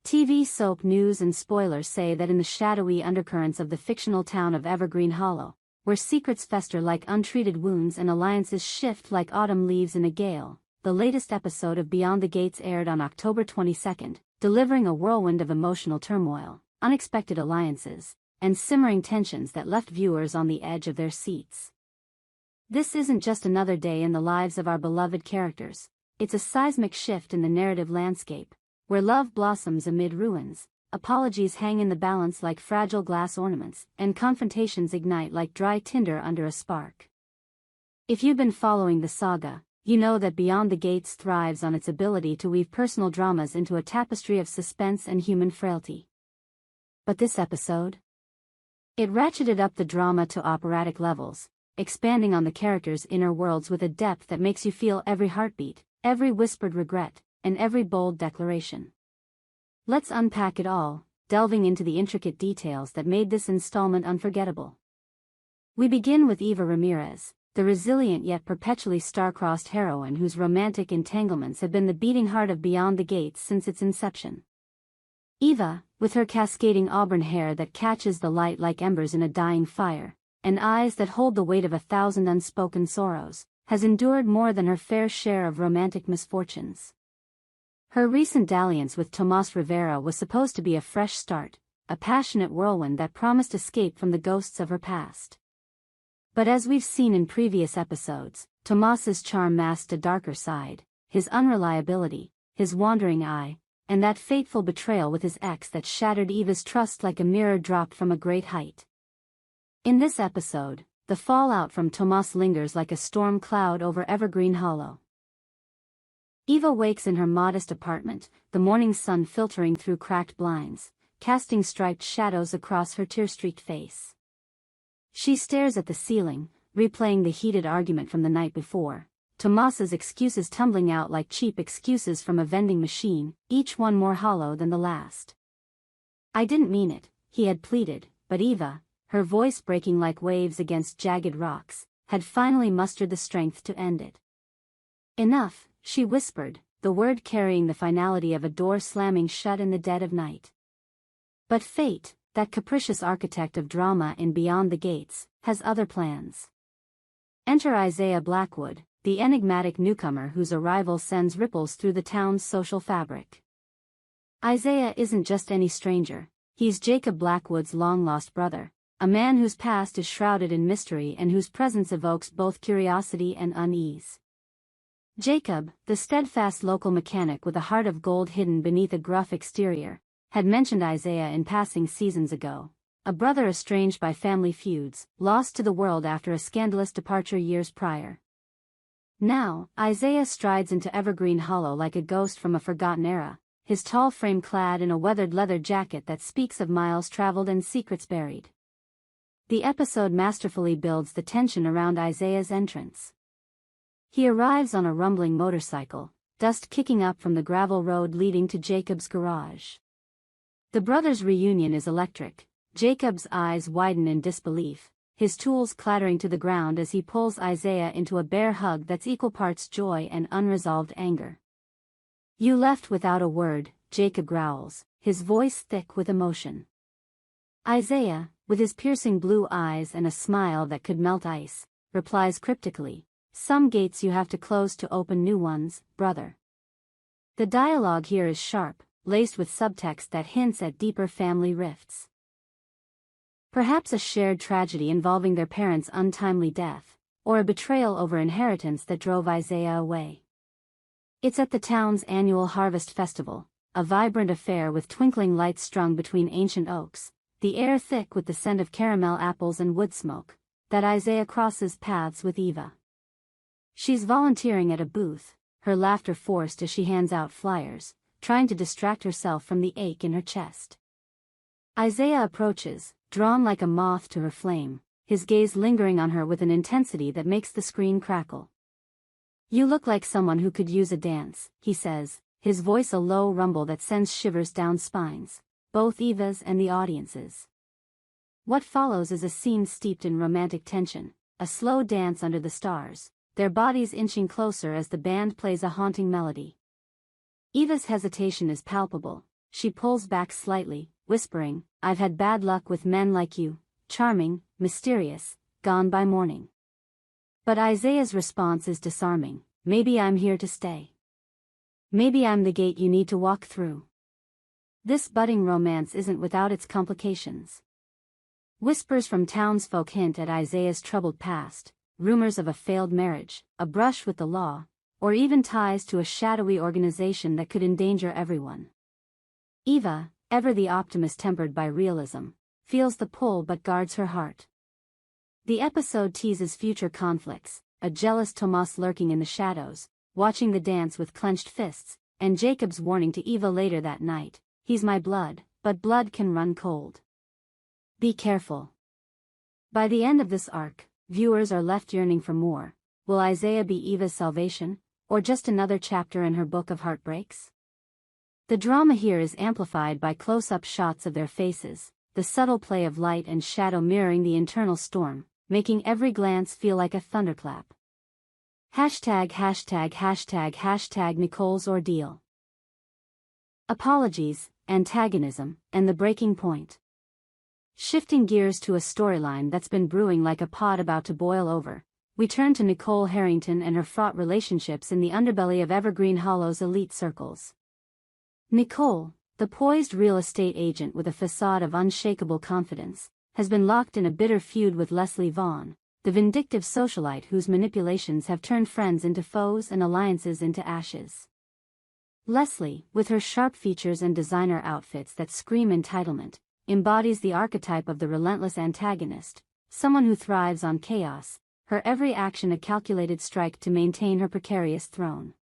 TV soap news and spoilers say that in the shadowy undercurrents of the fictional town of Evergreen Hollow, where secrets fester like untreated wounds and alliances shift like autumn leaves in a gale, the latest episode of Beyond the Gates aired on October 22nd, delivering a whirlwind of emotional turmoil, unexpected alliances, and simmering tensions that left viewers on the edge of their seats. This isn't just another day in the lives of our beloved characters, it's a seismic shift in the narrative landscape, where love blossoms amid ruins, apologies hang in the balance like fragile glass ornaments, and confrontations ignite like dry tinder under a spark. If you've been following the saga, you know that Beyond the Gates thrives on its ability to weave personal dramas into a tapestry of suspense and human frailty. But this episode? It ratcheted up the drama to operatic levels, expanding on the characters' inner worlds with a depth that makes you feel every heartbeat, every whispered regret, and every bold declaration. Let's unpack it all, delving into the intricate details that made this installment unforgettable. We begin with Eva Ramirez, the resilient yet perpetually star-crossed heroine whose romantic entanglements have been the beating heart of Beyond the Gates since its inception. Eva, with her cascading auburn hair that catches the light like embers in a dying fire, and eyes that hold the weight of 1,000 unspoken sorrows, has endured more than her fair share of romantic misfortunes. Her recent dalliance with Tomas Rivera was supposed to be a fresh start, a passionate whirlwind that promised escape from the ghosts of her past. But as we've seen in previous episodes, Tomas's charm masked a darker side, his unreliability, his wandering eye, and that fateful betrayal with his ex that shattered Eva's trust like a mirror dropped from a great height. In this episode, the fallout from Tomas lingers like a storm cloud over Evergreen Hollow. Eva wakes in her modest apartment, the morning sun filtering through cracked blinds, casting striped shadows across her tear-streaked face. She stares at the ceiling, replaying the heated argument from the night before, Tomas's excuses tumbling out like cheap excuses from a vending machine, each one more hollow than the last. "I didn't mean it," he had pleaded, but Eva, her voice breaking like waves against jagged rocks, had finally mustered the strength to end it. "Enough," she whispered, the word carrying the finality of a door slamming shut in the dead of night. But fate, that capricious architect of drama in Beyond the Gates, has other plans. Enter Isaiah Blackwood, the enigmatic newcomer whose arrival sends ripples through the town's social fabric. Isaiah isn't just any stranger, he's Jacob Blackwood's long-lost brother, a man whose past is shrouded in mystery and whose presence evokes both curiosity and unease. Jacob, the steadfast local mechanic with a heart of gold hidden beneath a gruff exterior, had mentioned Isaiah in passing seasons ago, a brother estranged by family feuds, lost to the world after a scandalous departure years prior. Now, Isaiah strides into Evergreen Hollow like a ghost from a forgotten era, his tall frame clad in a weathered leather jacket that speaks of miles traveled and secrets buried. The episode masterfully builds the tension around Isaiah's entrance. He arrives on a rumbling motorcycle, dust kicking up from the gravel road leading to Jacob's garage. The brothers' reunion is electric, Jacob's eyes widen in disbelief, his tools clattering to the ground as he pulls Isaiah into a bear hug that's equal parts joy and unresolved anger. "You left without a word," Jacob growls, his voice thick with emotion. Isaiah, with his piercing blue eyes and a smile that could melt ice, replies cryptically, "Some gates you have to close to open new ones, brother." The dialogue here is sharp, laced with subtext that hints at deeper family rifts. Perhaps a shared tragedy involving their parents' untimely death, or a betrayal over inheritance that drove Isaiah away. It's at the town's annual Harvest Festival, a vibrant affair with twinkling lights strung between ancient oaks, the air thick with the scent of caramel apples and wood smoke, that Isaiah crosses paths with Eva. She's volunteering at a booth, her laughter forced as she hands out flyers, trying to distract herself from the ache in her chest. Isaiah approaches, drawn like a moth to her flame, his gaze lingering on her with an intensity that makes the screen crackle. "You look like someone who could use a dance," he says, his voice a low rumble that sends shivers down spines, both Eva's and the audience's. What follows is a scene steeped in romantic tension, a slow dance under the stars, their bodies inching closer as the band plays a haunting melody. Eva's hesitation is palpable, she pulls back slightly, whispering, "I've had bad luck with men like you, charming, mysterious, gone by morning." But Isaiah's response is disarming. "Maybe I'm here to stay. Maybe I'm the gate you need to walk through." This budding romance isn't without its complications. Whispers from townsfolk hint at Isaiah's troubled past, rumors of a failed marriage, a brush with the law, or even ties to a shadowy organization that could endanger everyone. Eva, ever the optimist tempered by realism, feels the pull but guards her heart. The episode teases future conflicts, a jealous Tomas lurking in the shadows, watching the dance with clenched fists, and Jacob's warning to Eva later that night, "He's my blood, but blood can run cold. Be careful." By the end of this arc, viewers are left yearning for more. Will Isaiah be Eva's salvation, or just another chapter in her book of heartbreaks? The drama here is amplified by close-up shots of their faces, the subtle play of light and shadow mirroring the internal storm, making every glance feel like a thunderclap. ###### Nicole's ordeal. Apologies, antagonism, and the breaking point. Shifting gears to a storyline that's been brewing like a pot about to boil over, we turn to Nicole Harrington and her fraught relationships in the underbelly of Evergreen Hollow's elite circles. Nicole, the poised real estate agent with a facade of unshakable confidence, has been locked in a bitter feud with Leslie Vaughn, the vindictive socialite whose manipulations have turned friends into foes and alliances into ashes. Leslie, with her sharp features and designer outfits that scream entitlement, embodies the archetype of the relentless antagonist, someone who thrives on chaos, her every action a calculated strike to maintain her precarious throne.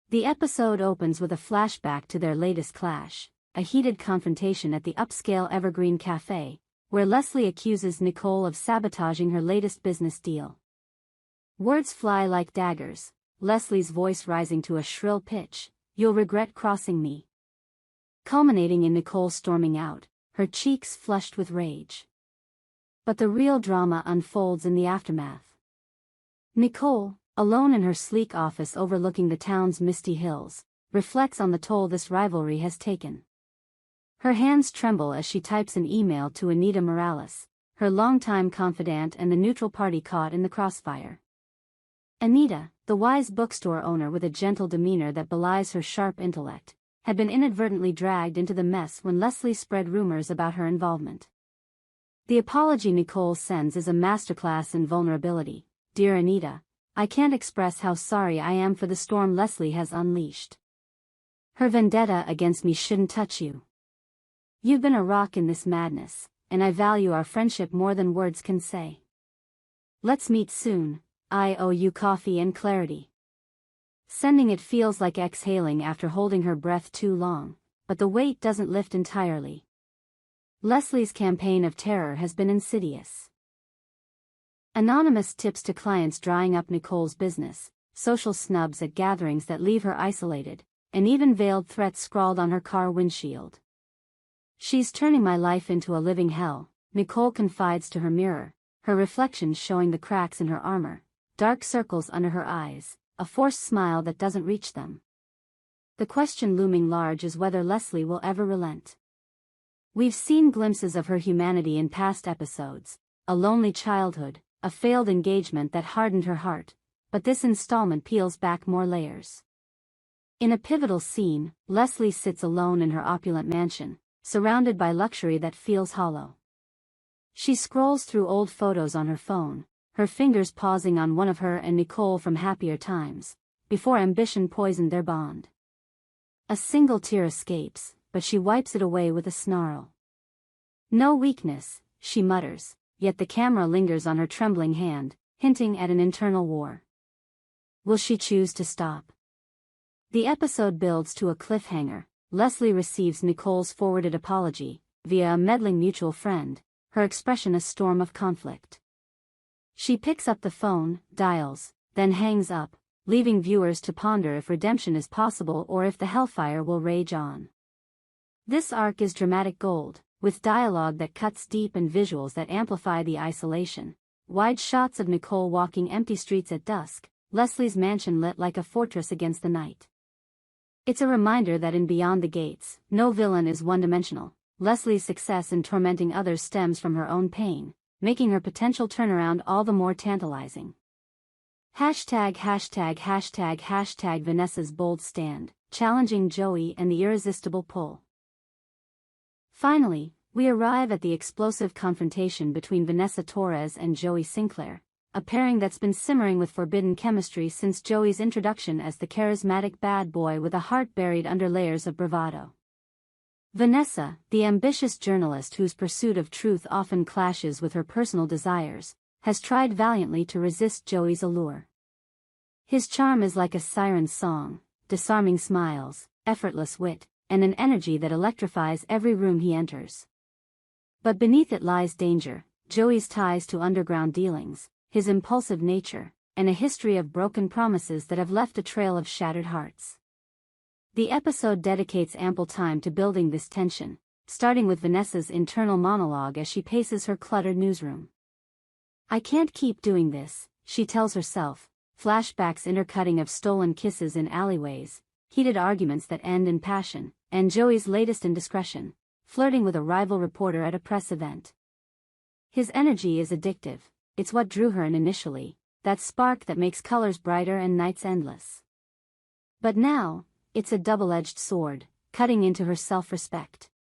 The episode opens with a flashback to their latest clash, a heated confrontation at the upscale Evergreen Cafe, where Leslie accuses Nicole of sabotaging her latest business deal. Words fly like daggers, Leslie's voice rising to a shrill pitch, "You'll regret crossing me," culminating in Nicole storming out, her cheeks flushed with rage. But the real drama unfolds in the aftermath. Nicole, alone in her sleek office overlooking the town's misty hills, reflects on the toll this rivalry has taken. Her hands tremble as she types an email to Anita Morales, her longtime confidant and the neutral party caught in the crossfire. Anita, the wise bookstore owner with a gentle demeanor that belies her sharp intellect, had been inadvertently dragged into the mess when Leslie spread rumors about her involvement. The apology Nicole sends is a masterclass in vulnerability. "Dear Anita, I can't express how sorry I am for the storm Leslie has unleashed. Her vendetta against me shouldn't touch you. You've been a rock in this madness, and I value our friendship more than words can say. Let's meet soon, I owe you coffee and clarity." Sending it feels like exhaling after holding her breath too long, but the weight doesn't lift entirely. Leslie's campaign of terror has been insidious. Anonymous tips to clients drying up Nicole's business, social snubs at gatherings that leave her isolated, and even veiled threats scrawled on her car windshield. "She's turning my life into a living hell," Nicole confides to her mirror, her reflection showing the cracks in her armor, dark circles under her eyes, a forced smile that doesn't reach them. The question looming large is whether Leslie will ever relent. We've seen glimpses of her humanity in past episodes, a lonely childhood, a failed engagement that hardened her heart, but this installment peels back more layers. In a pivotal scene, Leslie sits alone in her opulent mansion, surrounded by luxury that feels hollow. She scrolls through old photos on her phone, her fingers pausing on one of her and Nicole from happier times, before ambition poisoned their bond. A single tear escapes, but she wipes it away with a snarl. "No weakness," she mutters, yet the camera lingers on her trembling hand, hinting at an internal war. Will she choose to stop? The episode builds to a cliffhanger. Leslie receives Nicole's forwarded apology, via a meddling mutual friend, her expression a storm of conflict. She picks up the phone, dials, then hangs up, leaving viewers to ponder if redemption is possible or if the hellfire will rage on. This arc is dramatic gold, with dialogue that cuts deep and visuals that amplify the isolation. Wide shots of Nicole walking empty streets at dusk, Leslie's mansion lit like a fortress against the night. It's a reminder that in Beyond the Gates, no villain is one-dimensional. Leslie's success in tormenting others stems from her own pain, making her potential turnaround all the more tantalizing. Hashtag Vanessa's bold stand, challenging Joey and the irresistible pull. Finally, we arrive at the explosive confrontation between Vanessa Torres and Joey Sinclair, a pairing that's been simmering with forbidden chemistry since Joey's introduction as the charismatic bad boy with a heart buried under layers of bravado. Vanessa, the ambitious journalist whose pursuit of truth often clashes with her personal desires, has tried valiantly to resist Joey's allure. His charm is like a siren's song, disarming smiles, effortless wit, and an energy that electrifies every room he enters. But beneath it lies danger: Joey's ties to underground dealings, his impulsive nature, and a history of broken promises that have left a trail of shattered hearts. The episode dedicates ample time to building this tension, starting with Vanessa's internal monologue as she paces her cluttered newsroom. "I can't keep doing this," she tells herself, flashbacks intercutting of stolen kisses in alleyways, heated arguments that end in passion, and Joey's latest indiscretion, flirting with a rival reporter at a press event. His energy is addictive. It's what drew her in initially, that spark that makes colors brighter and nights endless. But now, it's a double-edged sword, cutting into her self-respect.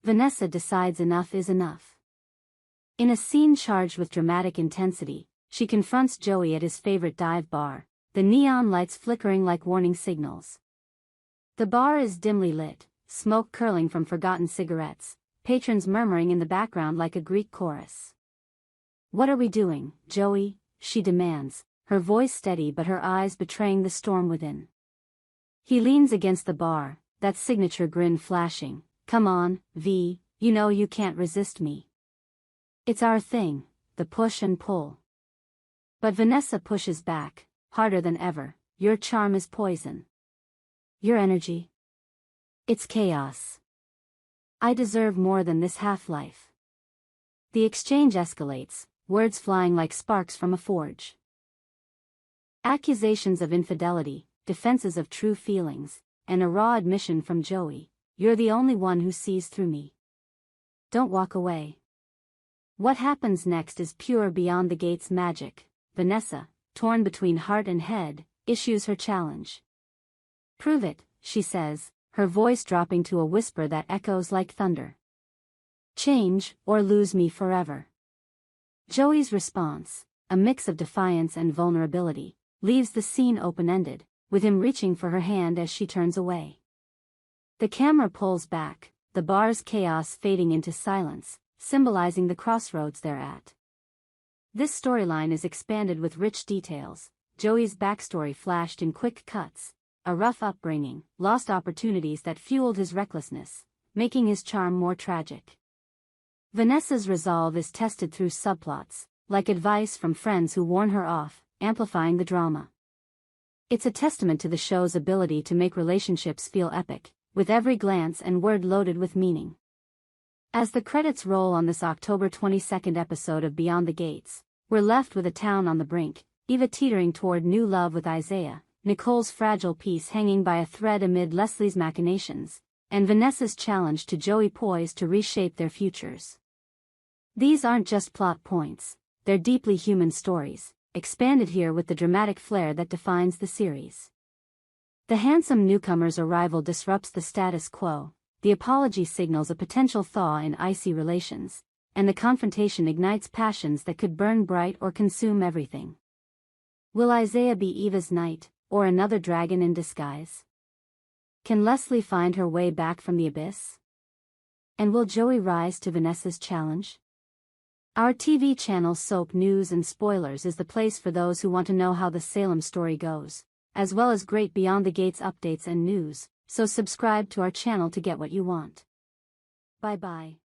Vanessa decides enough is enough. In a scene charged with dramatic intensity, she confronts Joey at his favorite dive bar, the neon lights flickering like warning signals. The bar is dimly lit, smoke curling from forgotten cigarettes, patrons murmuring in the background like a Greek chorus. "What are we doing, Joey?" she demands, her voice steady but her eyes betraying the storm within. He leans against the bar, that signature grin flashing. "Come on, V, you know you can't resist me. It's our thing, the push and pull." But Vanessa pushes back, harder than ever. "Your charm is poison. Your energy, it's chaos. I deserve more than this half-life." The exchange escalates, words flying like sparks from a forge. Accusations of infidelity, defenses of true feelings, and a raw admission from Joey: "You're the only one who sees through me. Don't walk away." What happens next is pure Beyond the Gates magic. Vanessa, torn between heart and head, issues her challenge. "Prove it," she says, her voice dropping to a whisper that echoes like thunder. "Change, or lose me forever." Joey's response, a mix of defiance and vulnerability, leaves the scene open-ended, with him reaching for her hand as she turns away. The camera pulls back, the bar's chaos fading into silence, symbolizing the crossroads they're at. This storyline is expanded with rich details. Joey's backstory flashed in quick cuts: a rough upbringing, lost opportunities that fueled his recklessness, making his charm more tragic. Vanessa's resolve is tested through subplots, like advice from friends who warn her off, amplifying the drama. It's a testament to the show's ability to make relationships feel epic, with every glance and word loaded with meaning. As the credits roll on this October 22nd episode of Beyond the Gates, we're left with a town on the brink, Eva teetering toward new love with Isaiah, Nicole's fragile peace hanging by a thread amid Leslie's machinations, and Vanessa's challenge to Joey poised to reshape their futures. These aren't just plot points, they're deeply human stories, expanded here with the dramatic flair that defines the series. The handsome newcomer's arrival disrupts the status quo, the apology signals a potential thaw in icy relations, and the confrontation ignites passions that could burn bright or consume everything. Will Isaiah be Eva's knight, or another dragon in disguise? Can Leslie find her way back from the abyss? And will Joey rise to Vanessa's challenge? Our TV channel Soap News and Spoilers is the place for those who want to know how the Salem story goes, as well as great Beyond the Gates updates and news, so subscribe to our channel to get what you want. Bye-bye.